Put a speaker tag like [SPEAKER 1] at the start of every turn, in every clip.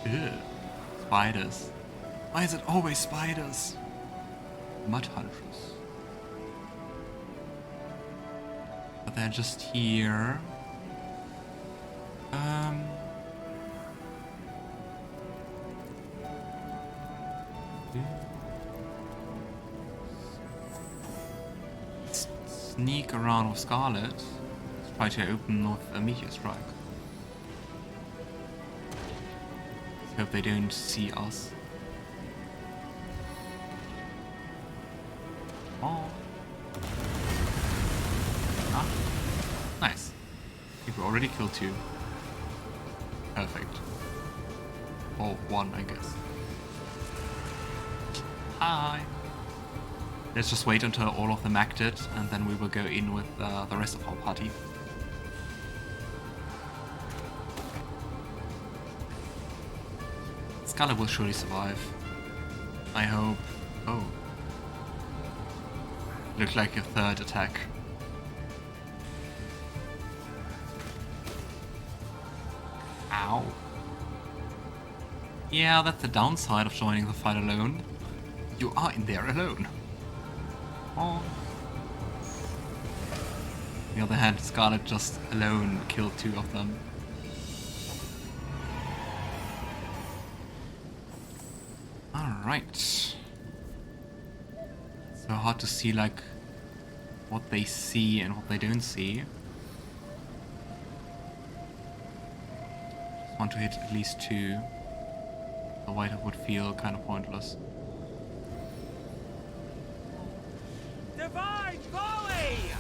[SPEAKER 1] Ew. Spiders. Why is it always spiders? Mud Huntress. But they're just here. Sneak around with Scarlet. Let's try to open with a meteor strike. Let's hope they don't see us. Oh. Ah. Nice. I think we already killed 2. Perfect. Or 1, I guess. Hi. Let's just wait until all of them acted, and then we will go in with the rest of our party. Scarlet will surely survive. I hope. Oh. Looked like a 3rd attack. Ow. Yeah, that's the downside of joining the fight alone. You are in there alone. Oh. On the other hand, Scarlet just alone killed 2 of them. Alright. So hard to see like what they see and what they don't see. Just want to hit at least 2. Otherwise it would feel kind of pointless.
[SPEAKER 2] Divine volley!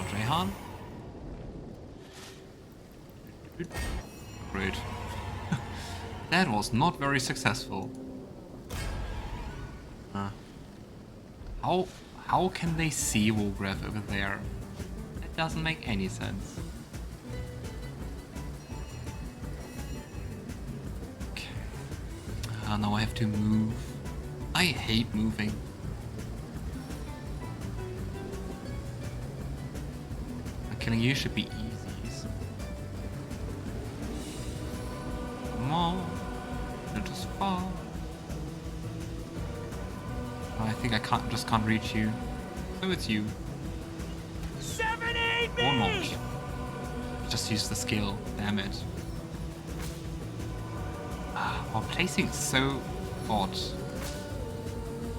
[SPEAKER 1] Enchanter Jahan. Great. That was not very successful. How can they see Wolgraff over there? That doesn't make any sense. Okay. Now I have to move. I hate moving. Killing you should be easy. Come on. Let us fall. I think I just can't reach you. So it's you.
[SPEAKER 2] 7-8
[SPEAKER 1] Or not. Just use the skill, damn it. Our placing is so odd.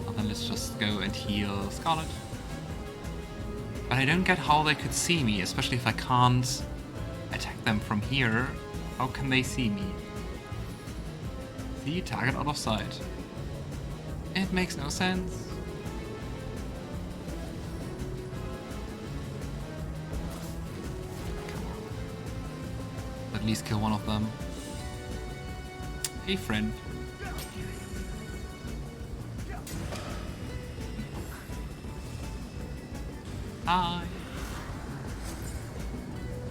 [SPEAKER 1] Well, then let's just go and heal Scarlet. But I don't get how they could see me, especially if I can't attack them from here. How can they see me? See, target out of sight. It makes no sense. Come on. At least kill one of them. Hey, friend. Hi.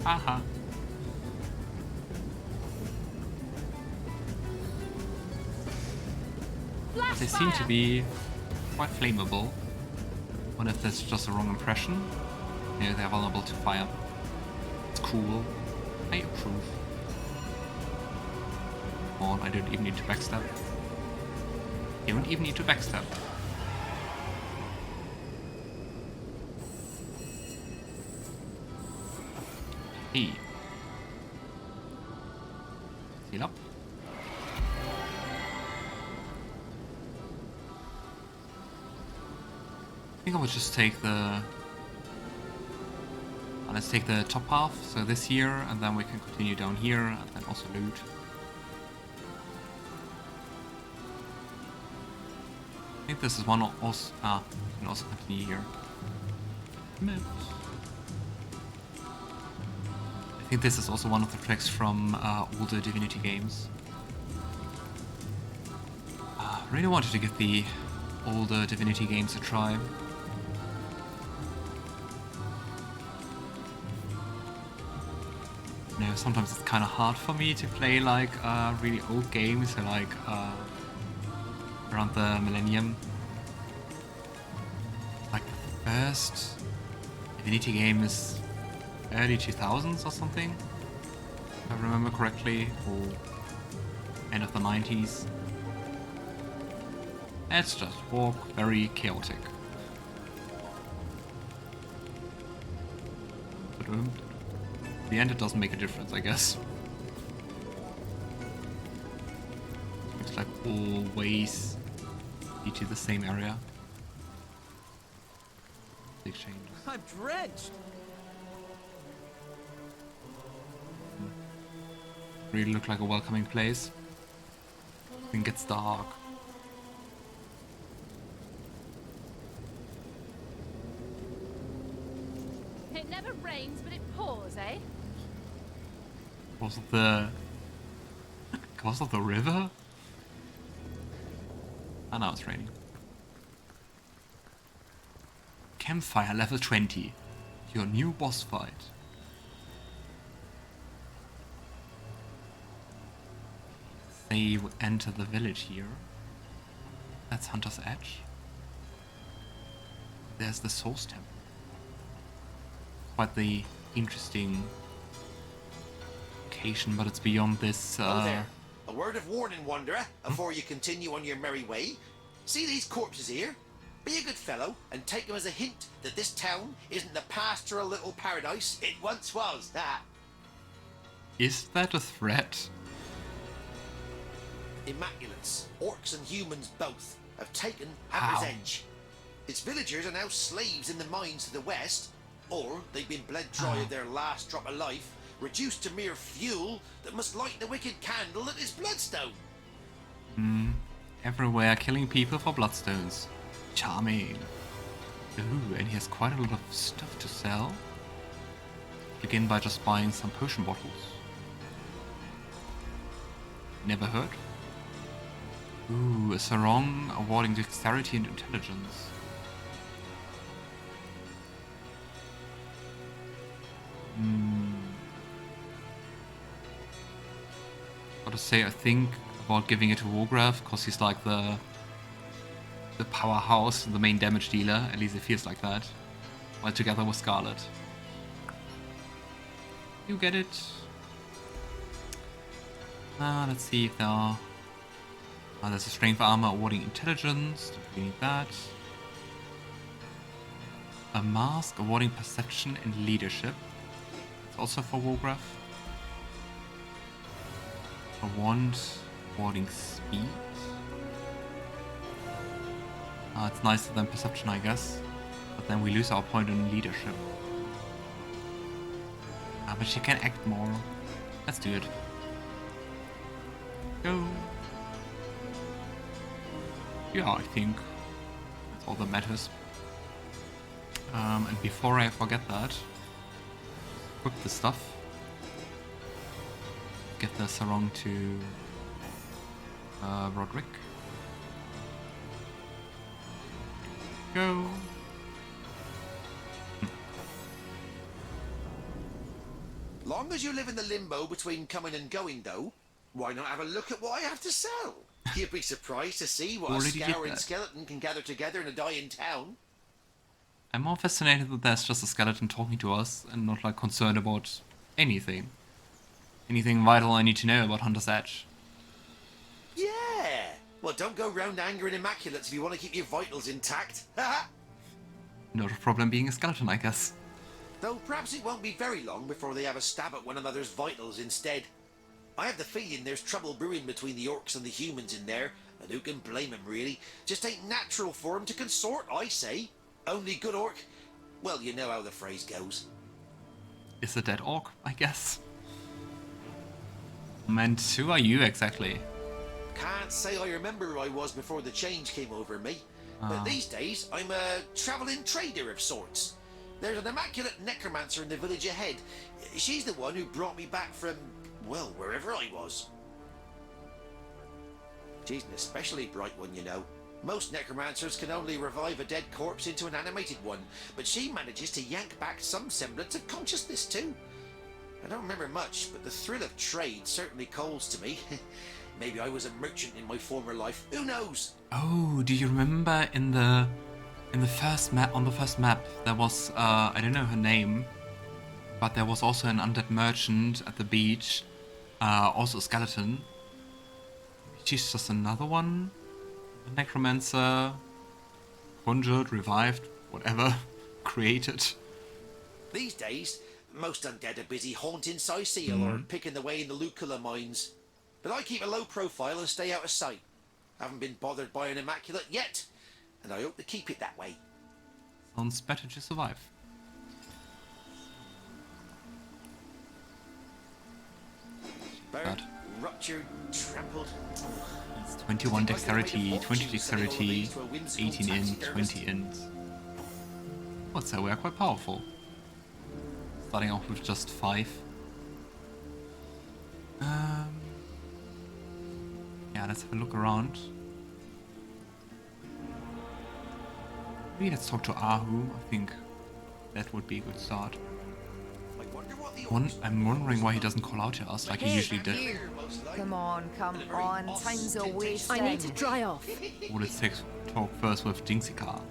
[SPEAKER 1] Haha. They seem to be quite flammable. Wonder if that's just a wrong impression. Yeah, they're vulnerable to fire. It's cool. I approve. Come on, I don't even need to backstab. You don't even need to backstab. Hey. Heal up. I think I would just take the... let's take the top half, so this here, and then we can continue down here, and then also loot. I think this is one also... we can also continue here. Maps. I think this is also one of the tracks from older Divinity games. I really wanted to give the older Divinity games a try. You know, sometimes it's kind of hard for me to play like really old games, so like around the millennium. Like the first Divinity game is early 2000s or something, if I remember correctly, or end of the 90s. It's just walk very chaotic. But in the end, it doesn't make a difference, I guess. Looks like always lead to the same area. The exchange.
[SPEAKER 2] I'm drenched.
[SPEAKER 1] Really look like a welcoming place. I think it's dark.
[SPEAKER 3] It never rains, but it pours, eh?
[SPEAKER 1] Because of the river? Ah, now it's raining. Campfire level 20. Your new boss fight. They enter the village here. That's Hunter's Edge. There's the Source Temple. Quite the interesting location, but it's beyond this.
[SPEAKER 4] Oh there. A word of warning, wanderer, before you continue on your merry way. See these corpses here? Be a good fellow and take them as a hint that this town isn't the pastoral little paradise it once was. That.
[SPEAKER 1] Is that a threat?
[SPEAKER 4] Immaculates, orcs and humans both, have taken Hammer's Edge. Its villagers are now slaves in the mines to the west, or they've been bled dry of their last drop of life, reduced to mere fuel that must light the wicked candle that is Bloodstone.
[SPEAKER 1] Everywhere killing people for bloodstones. Charming. Ooh, and he has quite a lot of stuff to sell. Begin by just buying some potion bottles. Never heard. Ooh, a sarong awarding dexterity and intelligence. Gotta say, I think about giving it to Wolgraff, because he's like the powerhouse, the main damage dealer, at least it feels like that. While together with Scarlett. You get it. Let's see if there are... there's a strength armor awarding intelligence. Do we need that? A mask awarding perception and leadership. It's also for Wolgraff. A wand awarding speed. It's nicer than perception, I guess. But then we lose our point on leadership. But she can act more. Let's do it. Go. Yeah, I think that's all that matters. And before I forget that, equip the stuff. Get the sarong to Roderick. Go.
[SPEAKER 4] Long as you live in the limbo between coming and going, though, why not have a look at what I have to sell? You'd be surprised to see what a scouring skeleton can gather together in a dying town.
[SPEAKER 1] I'm more fascinated that there's just a skeleton talking to us and not like concerned about anything. Anything vital I need to know about Hunter's Edge.
[SPEAKER 4] Yeah! Well, don't go round angering Immaculates if you want to keep your vitals intact.
[SPEAKER 1] Not a problem being a skeleton, I guess.
[SPEAKER 4] Though perhaps it won't be very long before they have a stab at one another's vitals instead. I have the feeling there's trouble brewing between the orcs and the humans in there, and who can blame them really? Just ain't natural for 'em to consort, I say. Only good orc... Well, you know how the phrase goes.
[SPEAKER 1] Is a dead orc, I guess. And who are you exactly?
[SPEAKER 4] Can't say I remember who I was before the change came over me. But these days, I'm a travelling trader of sorts. There's an immaculate necromancer in the village ahead. She's the one who brought me back from, well, wherever I was. She's an especially bright one, you know. Most necromancers can only revive a dead corpse into an animated one, but she manages to yank back some semblance of consciousness too. I don't remember much, but the thrill of trade certainly calls to me. Maybe I was a merchant in my former life. Who knows?
[SPEAKER 1] Oh, do you remember in the first map, on the first map, there was I don't know her name, But there was also an undead merchant at the beach, also a skeleton. She's just another one. A necromancer, conjured, revived, whatever, created.
[SPEAKER 4] These days, most undead are busy haunting Cyseal or picking the way in the Lucula mines. But I keep a low profile and stay out of sight. Haven't been bothered by an immaculate yet, and I hope to keep it that way.
[SPEAKER 1] Sounds better to survive.
[SPEAKER 4] Burnt, ruptured, trampled.
[SPEAKER 1] It's 21 dexterity, 20 dexterity, 18 int, 20 int. Oh, so we are quite powerful. Starting off with just 5. Yeah, let's have a look around. Maybe let's talk to Ahu. I think that would be a good start. I'm wondering why he doesn't call out to us like he usually did.
[SPEAKER 2] Come on, time's a waste.
[SPEAKER 3] I need to dry off.
[SPEAKER 1] Or let's talk first with Jinxika.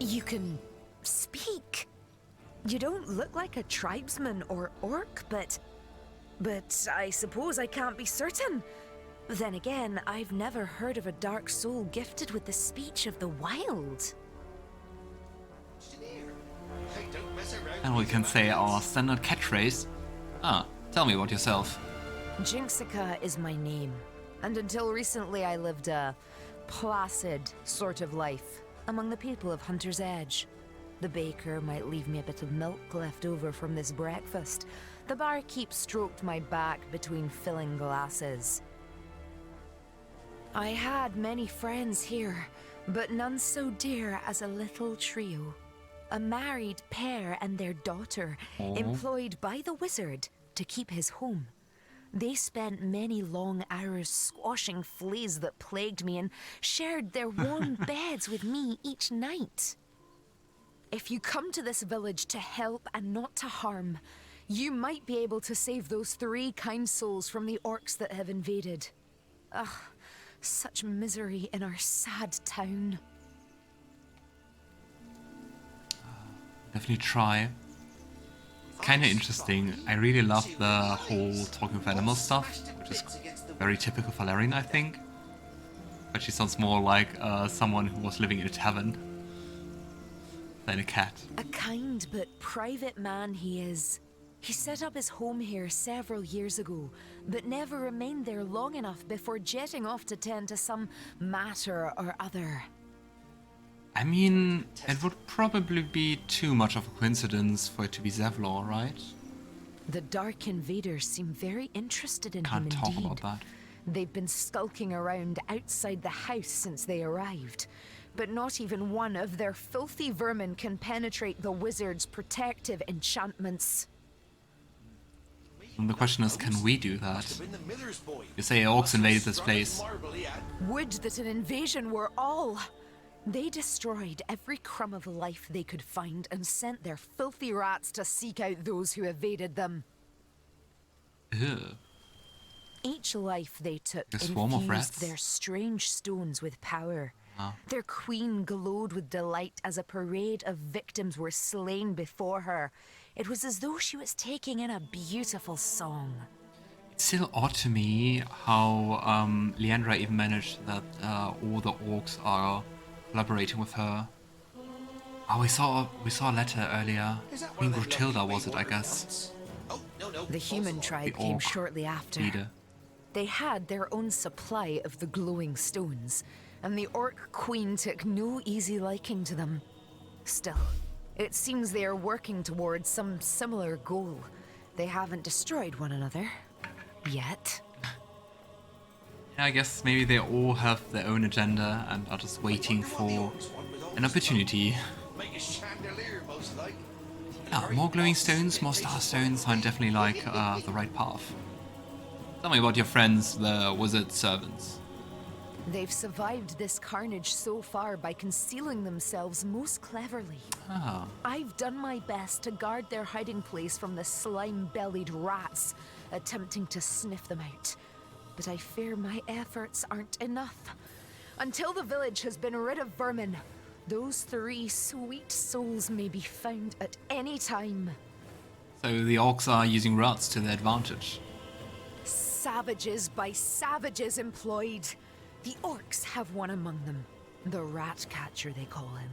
[SPEAKER 2] You can speak. You don't look like a tribesman or orc, but I suppose I can't be certain. Then again, I've never heard of a dark soul gifted with the speech of the wild.
[SPEAKER 1] And we can say our standard catchphrase. Tell me about yourself.
[SPEAKER 2] Jinxika is my name, and until recently I lived a placid sort of life among the people of Hunter's Edge. The baker might leave me a bit of milk left over from this breakfast. The barkeep stroked my back between filling glasses. I had many friends here, but none so dear as a little trio. A married pair and their daughter, employed by the wizard to keep his home. They spent many long hours squashing fleas that plagued me and shared their warm beds with me each night. If you come to this village to help and not to harm, you might be able to save those 3 kind souls from the orcs that have invaded. Ugh, such misery in our sad town.
[SPEAKER 1] Definitely try. Kinda interesting. I really love the whole talking with animals stuff, which is very typical Valerian, I think. But she sounds more like someone who was living in a tavern than a cat.
[SPEAKER 2] A kind but private man he is. He set up his home here several years ago, but never remained there long enough before jetting off to tend to some matter or other.
[SPEAKER 1] I mean, it would probably be too much of a coincidence for it to be Zevlor, right?
[SPEAKER 2] The Dark Invaders seem very interested in
[SPEAKER 1] Can't
[SPEAKER 2] him
[SPEAKER 1] talk
[SPEAKER 2] indeed.
[SPEAKER 1] about that.
[SPEAKER 2] They've been skulking around outside the house since they arrived, but not even one of their filthy vermin can penetrate the wizard's protective enchantments.
[SPEAKER 1] And the question is, can we do that? You say orcs invaded this place.
[SPEAKER 2] Would that an invasion were all! They destroyed every crumb of life they could find and sent their filthy rats to seek out those who evaded them.
[SPEAKER 1] Ew.
[SPEAKER 2] Each life they took
[SPEAKER 1] A swarm of rats?
[SPEAKER 2] infused their strange stones with power. Their queen glowed with delight as a parade of victims were slain before her. It was as though she was taking in a beautiful song.
[SPEAKER 1] It's still odd to me how Leandra even managed that all the orcs are collaborating with her. Oh, we saw a letter earlier. I think Rotilda was it, I guess.
[SPEAKER 2] The human tribe
[SPEAKER 1] The
[SPEAKER 2] came
[SPEAKER 1] orc
[SPEAKER 2] shortly after.
[SPEAKER 1] leader.
[SPEAKER 2] They had their own supply of the glowing stones, and the orc queen took no easy liking to them. Still, it seems they are working towards some similar goal. They haven't destroyed one another. Yet.
[SPEAKER 1] Yeah, I guess maybe they all have their own agenda and are just waiting for an opportunity. Yeah, more glowing stones, more star stones sound definitely like the right path. Tell me about your friends, the wizard servants.
[SPEAKER 2] They've survived this carnage so far by concealing themselves most cleverly.
[SPEAKER 1] Ah,
[SPEAKER 2] I've done my best to guard their hiding place from the slime-bellied rats attempting to sniff them out. But I fear my efforts aren't enough. Until the village has been rid of vermin, those 3 sweet souls may be found at any time.
[SPEAKER 1] So the orcs are using rats to their advantage.
[SPEAKER 2] Savages by savages employed. The orcs have one among them. The rat catcher, they call him,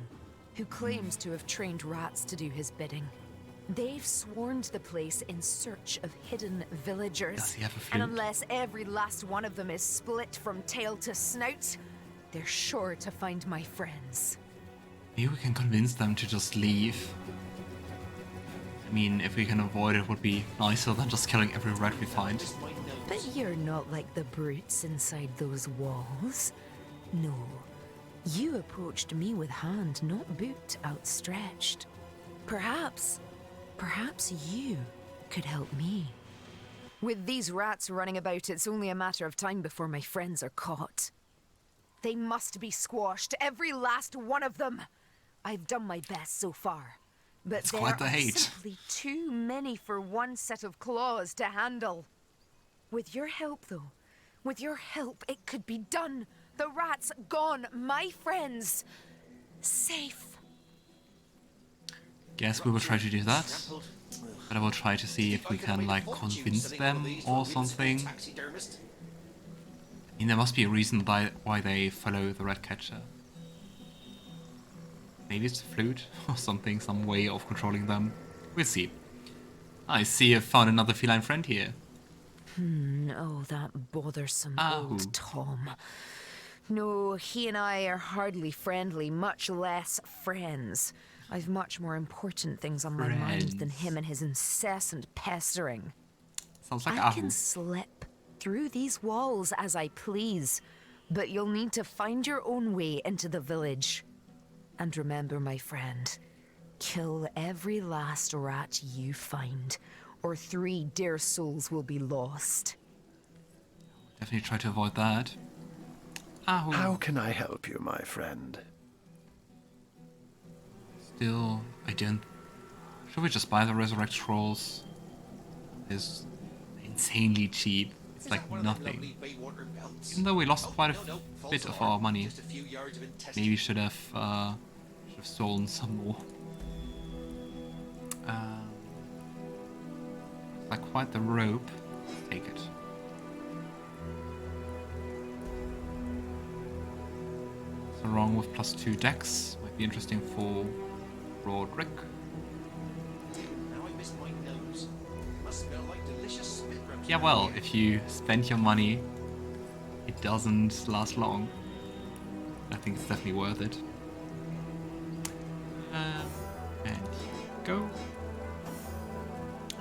[SPEAKER 2] who claims to have trained rats to do his bidding. They've swarmed the place in search of hidden villagers.
[SPEAKER 1] Does he have a flute?
[SPEAKER 2] And unless every last one of them is split from tail to snout, they're sure to find my friends.
[SPEAKER 1] Maybe we can convince them to just leave. I mean, if we can avoid it, it would be nicer than just killing every rat we find.
[SPEAKER 2] But you're not like the brutes inside those walls. No. You approached me with hand, not boot, outstretched. Perhaps you could help me. With these rats running about, it's only a matter of time before my friends are caught. They must be squashed, every last one of them. I've done my best so far, but
[SPEAKER 1] It's
[SPEAKER 2] there
[SPEAKER 1] quite the
[SPEAKER 2] are
[SPEAKER 1] hate.
[SPEAKER 2] simply too many for one set of claws to handle. With your help, though, with your help, it could be done. The rats gone, my friends safe.
[SPEAKER 1] Guess we will try to do that. But I will try to see if we can, like, convince them or something. I mean, there must be a reason why they follow the rat catcher. Maybe it's a flute or something, some way of controlling them. We'll see. I see I've found another feline friend here.
[SPEAKER 2] Oh, that bothersome old Tom. No, he and I are hardly friendly, much less friends. I've much more important things on my mind than him and his incessant pestering.
[SPEAKER 1] Sounds like
[SPEAKER 2] I
[SPEAKER 1] Ahu.
[SPEAKER 2] can slip through these walls as I please, but you'll need to find your own way into the village. And remember, my friend, kill every last rat you find, or 3 dear souls will be lost.
[SPEAKER 1] Definitely try to avoid that. Ahu.
[SPEAKER 5] How can I help you, my friend?
[SPEAKER 1] Still, I don't... Should we just buy the resurrect scrolls? It's insanely cheap. It's like nothing. Even though we lost quite a bit of our money. Maybe should have stolen some more. Like quite the rope. Take it. So wrong with +2 dex. Might be interesting for Roderick. Yeah, well, if you spend your money, it doesn't last long. I think it's definitely worth it. And go.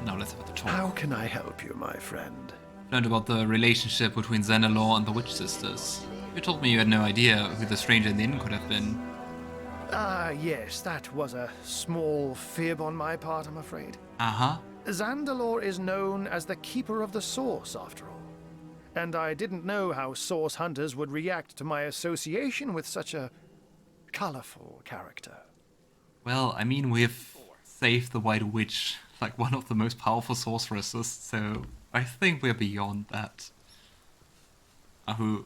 [SPEAKER 1] Now let's have the talk.
[SPEAKER 5] How can I help you, my friend?
[SPEAKER 1] Learned about the relationship between Xanalor and the Witch Sisters. You told me you had no idea who the stranger in the inn could have been.
[SPEAKER 5] Ah, yes, that was a small fib on my part, I'm afraid.
[SPEAKER 1] Uh-huh.
[SPEAKER 5] Xandalor is known as the Keeper of the Source, after all. And I didn't know how Source Hunters would react to my association with such a colorful character.
[SPEAKER 1] Well, I mean, we've saved the White Witch, like one of the most powerful sorceresses, so I think we're beyond that. Ahu,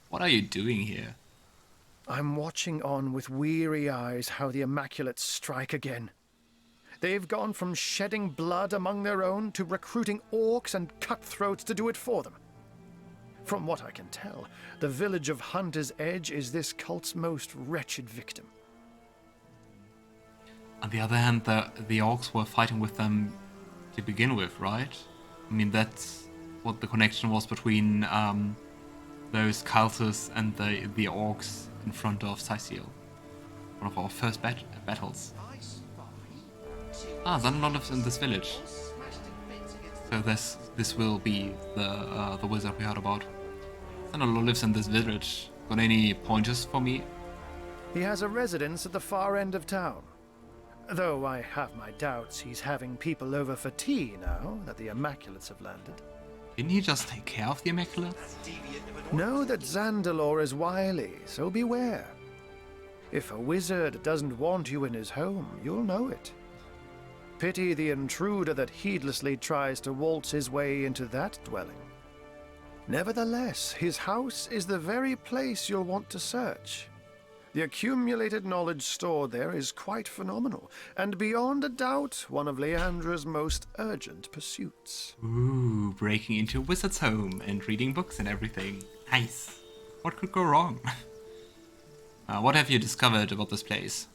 [SPEAKER 1] what are you doing here?
[SPEAKER 5] I'm watching on with weary eyes how the Immaculates strike again. They've gone from shedding blood among their own to recruiting orcs and cutthroats to do it for them. From what I can tell, the village of Hunter's Edge is this cult's most wretched victim.
[SPEAKER 1] On the other hand, the orcs were fighting with them to begin with, right? I mean, that's what the connection was between those cultists and the orcs in front of Cyseal. One of our first battles. Ah, Xanalor lives in this village. So this will be the wizard we heard about. Xanalor lives in this village. Got any pointers for me?
[SPEAKER 5] He has a residence at the far end of town. Though I have my doubts he's having people over for tea now that the Immaculates have landed.
[SPEAKER 1] Didn't he just take care of the Immaculates?
[SPEAKER 5] Know that Xandalor is wily, so beware. If a wizard doesn't want you in his home, you'll know it. Pity the intruder that heedlessly tries to waltz his way into that dwelling. Nevertheless, his house is the very place you'll want to search. The accumulated knowledge stored there is quite phenomenal, and beyond a doubt, one of Leandra's most urgent pursuits.
[SPEAKER 1] Ooh, breaking into a wizard's home and reading books and everything. Nice. What could go wrong? What have you discovered about this place?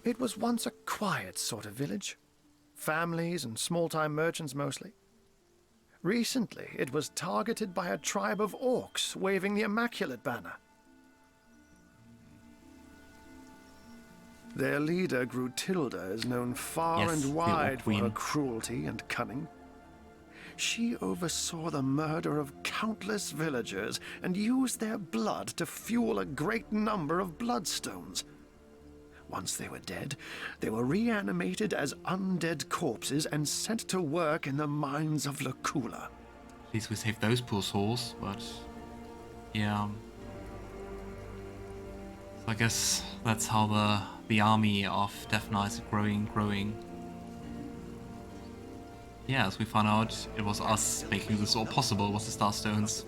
[SPEAKER 5] It was once a quiet sort of village. Families and small-time merchants mostly. Recently, it was targeted by a tribe of orcs waving the Immaculate banner. Their leader, Grutilda, is known far
[SPEAKER 1] Yes,
[SPEAKER 5] and
[SPEAKER 1] the
[SPEAKER 5] wide
[SPEAKER 1] Orc
[SPEAKER 5] for her
[SPEAKER 1] Queen.
[SPEAKER 5] cruelty and cunning. She oversaw the murder of countless villagers and used their blood to fuel a great number of bloodstones. Once they were dead, they were reanimated as undead corpses and sent to work in the mines of Lacula.
[SPEAKER 1] At least we saved those poor souls, but yeah. So I guess that's how the army of Death Knights is growing. Yeah, as we found out, it was us making this all possible with the Starstones.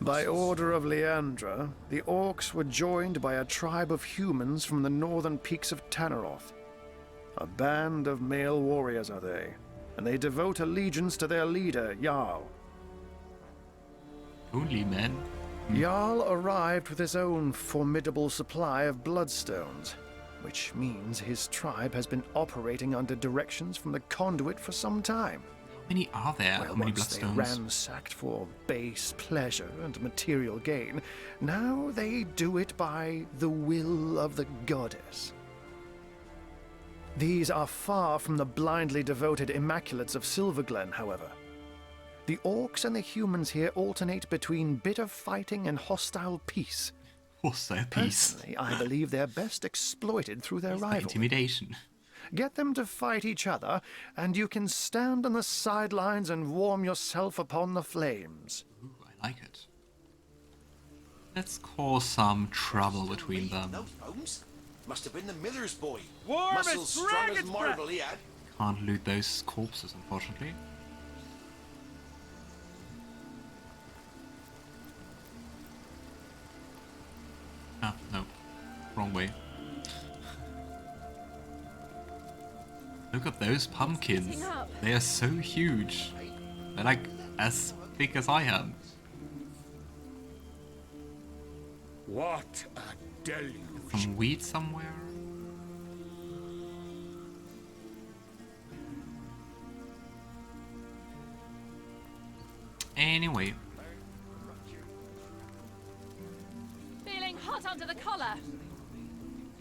[SPEAKER 5] By order of Leandra, the orcs were joined by a tribe of humans from the northern peaks of Tanneroth. A band of male warriors are they, and they devote allegiance to their leader, Jarl.
[SPEAKER 1] Only men.
[SPEAKER 5] Jarl arrived with his own formidable supply of bloodstones, which means his tribe has been operating under directions from the conduit for some time.
[SPEAKER 1] How many are there? How many
[SPEAKER 5] Once they
[SPEAKER 1] bloodstones?
[SPEAKER 5] ransacked for base pleasure and material gain, now they do it by the will of the goddess. These are far from the blindly devoted Immaculates of Silverglen, however. The orcs and the humans here alternate between bitter fighting and hostile peace.
[SPEAKER 1] Hostile peace.
[SPEAKER 5] Personally, I believe they're best exploited through their rivalry.
[SPEAKER 1] Intimidation.
[SPEAKER 5] Get them to fight each other, and you can stand on the sidelines and warm yourself upon the flames.
[SPEAKER 1] Ooh, I like it. Let's cause some trouble between them.
[SPEAKER 4] Those bones must have been the miller's boy.
[SPEAKER 6] Warm as
[SPEAKER 4] Muscles strong as
[SPEAKER 6] dragon's
[SPEAKER 4] marble he had.
[SPEAKER 1] Can't loot those corpses, unfortunately. Ah, no. Wrong way. Look at those pumpkins.
[SPEAKER 3] Sitting up.
[SPEAKER 1] They are so huge. They're like as big as I am.
[SPEAKER 6] What a deluge.
[SPEAKER 1] Some weed somewhere. Anyway,
[SPEAKER 3] Feeling hot under the collar.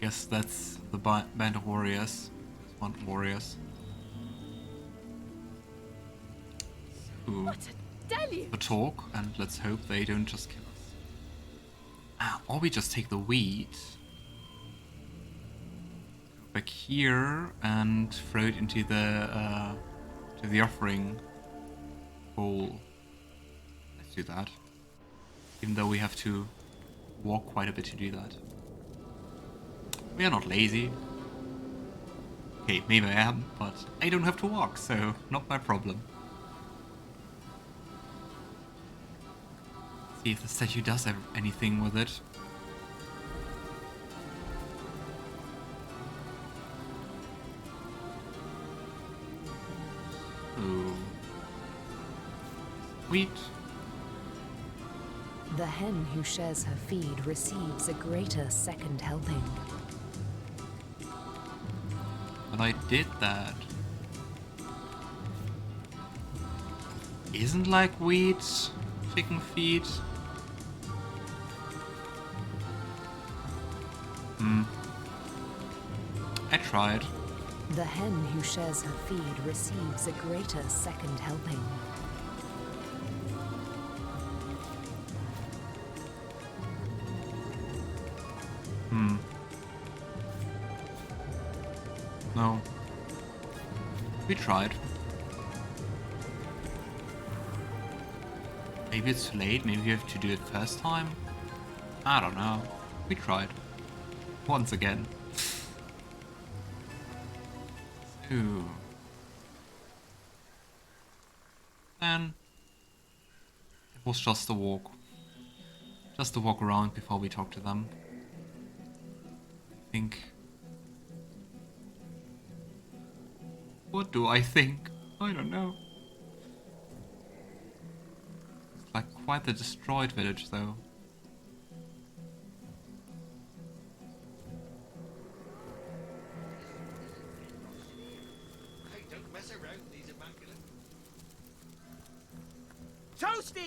[SPEAKER 1] guess that's the band of warriors. One warriors. Ooh.
[SPEAKER 3] What a deluge.
[SPEAKER 1] The talk, and let's hope they don't just kill us. Or we just take the weed back here and throw it into the offering bowl. Let's do that. Even though we have to walk quite a bit to do that. We are not lazy. Okay, maybe I am, but I don't have to walk, so not my problem. See if the statue does anything with it. Ooh. Wheat.
[SPEAKER 2] The hen who shares her feed receives a greater second helping.
[SPEAKER 1] But I did that. Isn't like wheat chicken feed? I tried.
[SPEAKER 2] The hen who shares her feed receives a greater second helping.
[SPEAKER 1] No. We tried. Maybe it's too late, maybe we have to do it first time? I don't know. We tried. Once again. Ooh. Then it was just a walk. Just a walk around before we talk to them. think. What do I think? I don't know. It's like quite the destroyed village, though.
[SPEAKER 4] Hey, don't mess around, these immaculate.
[SPEAKER 7] Toasty!